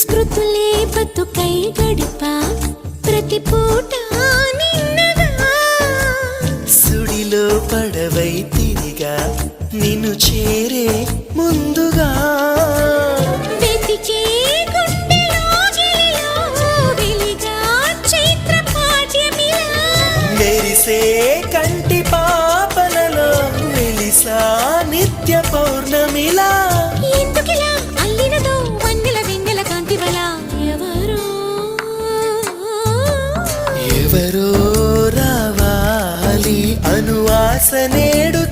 స్మృతులే బతుకై గడిపా ప్రతి పూట నిన్నగా సుడిలో పడవై తిరిగా నిన్ను చేరే ముందుగా వెతికే గుండెలో గిలిలో వెలిగా చైత్ర పాఠ్యమిలా మెరిసే కంటి పాపలలో వెలిసా నిత్య పౌర్ణమిలా ఎందుకిలా అల్లినదో వన్నెల వెన్నెల కాంతివల ఎవరో ఎవరో రావాలి అనువాస నేడు